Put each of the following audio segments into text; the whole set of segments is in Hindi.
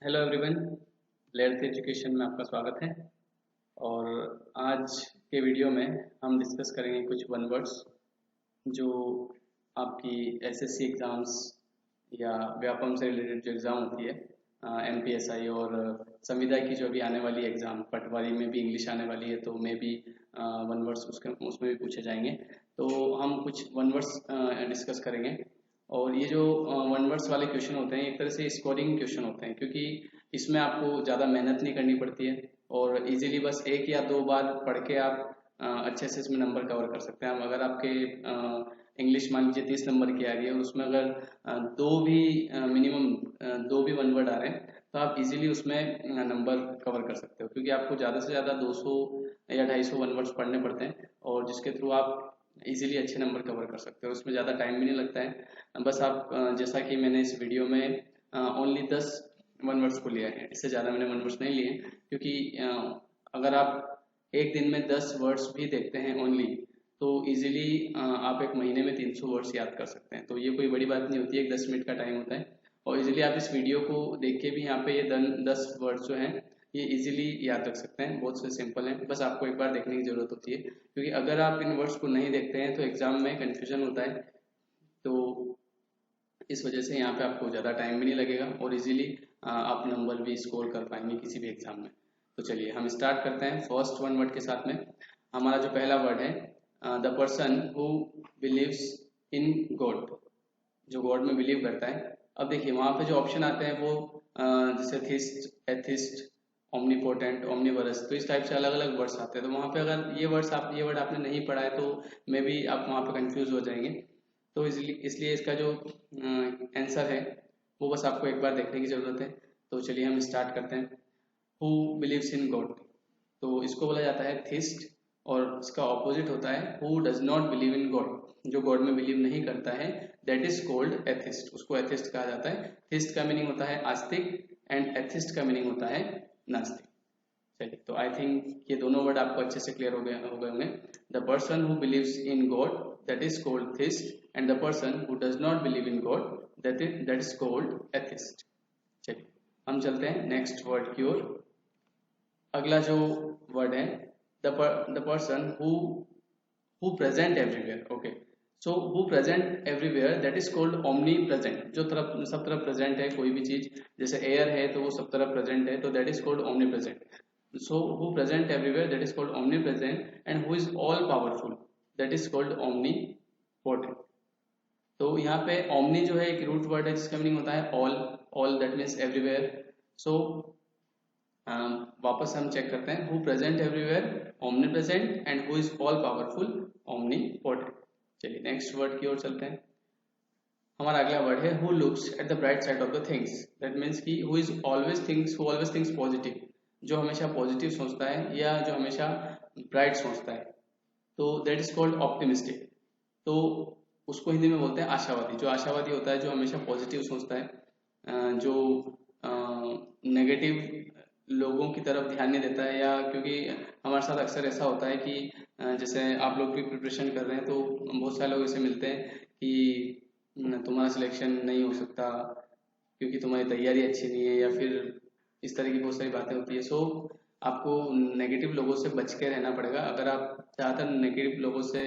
हेलो एवरीवन, लेट्स एजुकेशन में आपका स्वागत है। और आज के वीडियो में हम डिस्कस करेंगे कुछ वन वर्ड्स जो आपकी एसएससी एग्ज़ाम्स या व्यापम से रिलेटेड जो एग्ज़ाम होती है, एमपीएसआई और संविदा की जो अभी आने वाली एग्ज़ाम पटवारी में भी इंग्लिश आने वाली है, तो मे भी वन वर्ड्स उसमें भी पूछे जाएंगे। तो हम कुछ वन वर्ड्स डिस्कस करेंगे। और ये जो वन वर्ड्स वाले क्वेश्चन होते हैं एक तरह से स्कोरिंग क्वेश्चन होते हैं, क्योंकि इसमें आपको ज़्यादा मेहनत नहीं करनी पड़ती है और इजीली बस एक या दो बार पढ़ के आप अच्छे से इसमें नंबर कवर कर सकते हैं। अगर आपके इंग्लिश मान लीजिए 30 नंबर की आ रही है और उसमें अगर दो भी मिनिमम दो भी वन वर्ड आ रहे हैं तो आप इजीली उसमें नंबर कवर कर सकते हो, क्योंकि आपको ज़्यादा से ज़्यादा 200 या 250 वन वर्ड्स पढ़ने पड़ते हैं और जिसके थ्रू आप इजीली अच्छे नंबर कवर कर सकते हो। उसमें ज़्यादा टाइम भी नहीं लगता है। बस आप जैसा कि मैंने इस वीडियो में ओनली 10 वन वर्ड्स को लिया है, इससे ज़्यादा मैंने वन वर्ड्स नहीं लिए, क्योंकि अगर आप एक दिन में 10 वर्ड्स भी देखते हैं ओनली, तो इजीली आप एक महीने में 300 वर्ड्स याद कर सकते हैं। तो ये कोई बड़ी बात नहीं होती है, 10 मिनट का टाइम होता है और इजीली आप इस वीडियो को देख के भी यहाँ पे ये 10 वर्ड्स जो हैं ये इजीली याद रख सकते हैं। बहुत से सिंपल हैं, बस आपको एक बार देखने की ज़रूरत होती है, क्योंकि अगर आप इन वर्ड्स को नहीं देखते हैं तो एग्ज़ाम में कन्फ्यूजन होता है। तो इस वजह से यहाँ पे आपको ज़्यादा टाइम भी नहीं लगेगा और इजीली आप नंबर भी स्कोर कर पाएंगे किसी भी एग्जाम में। तो चलिए हम स्टार्ट करते हैं फर्स्ट वन वर्ड के साथ में। हमारा जो पहला वर्ड है the person who believes in God, जो गॉड में बिलीव करता है। अब देखिए वहाँ पे जो ऑप्शन आते हैं वो जैसे थिस्ट, एथिस्ट, ओमनीपोटेंट, ओमनीवरस, तो इस टाइप से अलग अलग वर्ड्स आते हैं। तो वहाँ पे अगर ये वर्ड आपने नहीं पढ़ा है तो मे बी आप वहाँ पे कंफ्यूज हो जाएंगे। तो इसलिए इसका जो आंसर है वो बस आपको एक बार देखने की ज़रूरत है। तो चलिए हम स्टार्ट करते हैं। हु बिलीव्स इन गॉड, तो इसको बोला जाता है थिस्ट, और इसका ऑपोजिट होता है who does not believe in God, जो गॉड में बिलीव नहीं करता है, दैट इज कोल्ड एथिस्ट, उसको एथिस्ट कहा जाता है। थिस्ट का मीनिंग होता है आस्तिक एंड एथिस्ट का मीनिंग होता है नास्तिक। चलिए, तो आई थिंक ये दोनों वर्ड आपको अच्छे से क्लियर हो गए होंगे। The person who believes in god that is called theist, and the person who does not believe in god that is called atheist. चलिए हम चलते हैं नेक्स्ट वर्ड की ओर। अगला जो वर्ड है the person who present everywhere. Okay, so who present everywhere that is cold omni present, जो तरफ सब तरफ प्रेजेंट है कोई भी चीज, जैसे एयर है तो वो सब तरफ प्रेजेंट है, तो that is cold omni present. So who present everywhere, that is called omnipresent, and who is all powerful, that is called omnipotent। तो यहाँ पे omni जो है एक रूट वर्ड है जिसका मीनिंग होता है all that means everywhere। so वापस हम चेक करते हैं, who present everywhere, omnipresent, and who is all powerful, omnipotent। चलिए नेक्स्ट वर्ड की ओर चलते हैं। हमारा अगला वर्ड है who looks at the bright side of the things, that means कि who always thinks positive, जो हमेशा पॉजिटिव सोचता है या जो हमेशा ब्राइट सोचता है, तो दैट इज कॉल्ड ऑप्टिमिस्टिक। तो उसको हिंदी में बोलते हैं आशावादी। जो आशावादी होता है, जो हमेशा पॉजिटिव सोचता है, जो नेगेटिव लोगों की तरफ ध्यान नहीं देता है, या क्योंकि हमारे साथ अक्सर ऐसा होता है कि जैसे आप लोग भी प्रिपरेशन कर रहे हैं तो बहुत सारे लोग ऐसे मिलते हैं कि तुम्हारा सिलेक्शन नहीं हो सकता क्योंकि तुम्हारी तैयारी अच्छी नहीं है, या फिर इस तरह की बहुत सारी बातें होती है। सो आपको नेगेटिव लोगों से बच के रहना पड़ेगा। अगर आप ज़्यादातर नेगेटिव लोगों से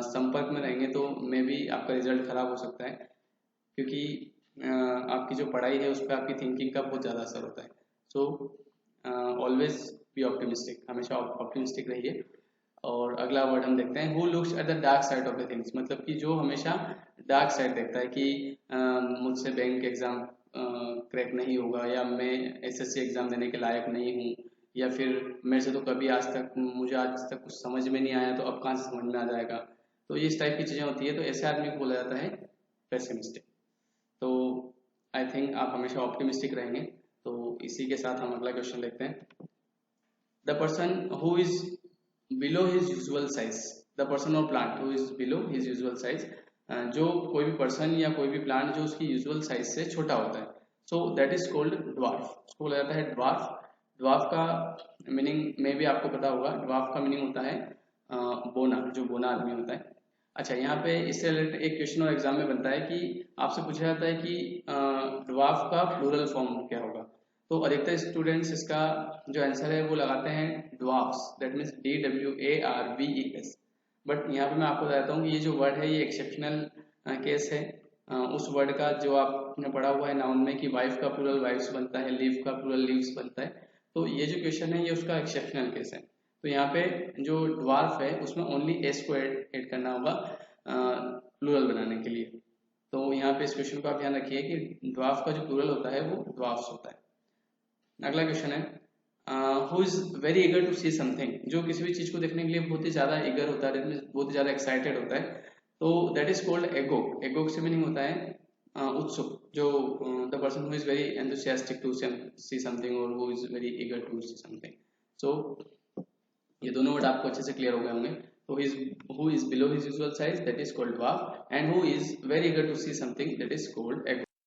संपर्क में रहेंगे तो मे बी आपका रिजल्ट खराब हो सकता है, क्योंकि आपकी जो पढ़ाई है उस पर आपकी थिंकिंग का बहुत ज़्यादा असर होता है। सो ऑलवेज बी ऑप्टिमिस्टिक, हमेशा ऑप्टिमिस्टिक रहिए। और अगला वर्ड हम देखते हैं who looks at the dark side of the things, मतलब कि जो हमेशा डार्क साइड देखता है कि मुझसे बैंक एग्जाम क्रैक नहीं होगा, या मैं एसएससी एग्जाम देने के लायक नहीं हूँ, या फिर मेरे से तो मुझे आज तक कुछ समझ में नहीं आया, तो अब कहाँ से समझ में आ जाएगा। तो ये इस टाइप की चीज़ें होती है, तो ऐसे आदमी को बोला जाता है पेसिमिस्टिक। तो आई थिंक आप हमेशा ऑप्टिमिस्टिक रहेंगे। तो इसी के साथ हम अगला क्वेश्चन देखते हैं। The person who is below his usual size, the person or plant who is below his usual size, जो कोई भी पर्सन या कोई भी प्लांट जो उसकी यूजुअल साइज से छोटा होता है, so that is called dwarf. उसको बोला जाता है ड्वार्फ। ड्वार्फ का मीनिंग में भी आपको पता होगा, ड्वार्फ का मीनिंग होता है बोना, जो बोना आदमी होता है। अच्छा, यहाँ पे इससे रिलेटेड एक क्वेश्चन और एग्जाम में बनता है कि आपसे पूछा जाता है कि ड्वार्फ का प्लूरल फॉर्म क्या होगा। तो अधिकतर स्टूडेंट्स इसका जो आंसर है वो लगाते हैं dwarfs, that means DWARVES। But यहाँ पे मैं आपको बताता हूँ कि ये जो वर्ड है ये एक्सेप्शनल केस है। उस वर्ड का जो आपने पढ़ा हुआ है नाउन में कि वाइफ का प्लूरल वाइफ्स बनता है, लीव का प्लूरल लीव्स बनता है, तो ये जो क्वेश्चन है ये उसका एक्सेप्शनल केस है। तो यहाँ पे जो ड्वार्फ है उसमें ओनली एस को ऐड करना होगा प्लूरल बनाने के लिए। तो यहाँ पे इस क्वेश्चन को आप ध्यान रखिए कि ड्वार्फ का जो प्लूरल होता है वो ड्वार्फ्स होता है। अगला क्वेश्चन है who is very eager to see something, जो किसी भी चीज को देखने के लिए बहुत ही ज्यादा ईगर होता है, बहुत ही ज्यादा एक्साइटेड होता है, तो that is called agog. Agog से मीनिंग होता है उत्सुक, जो the person who is very enthusiastic to see something or who is very eager to see something. So ये दोनों वर्ड आपको अच्छे से क्लियर हो गए होंगे। तो who is below his usual size, that is called dwarf, and who is very eager to see something, that is called egg।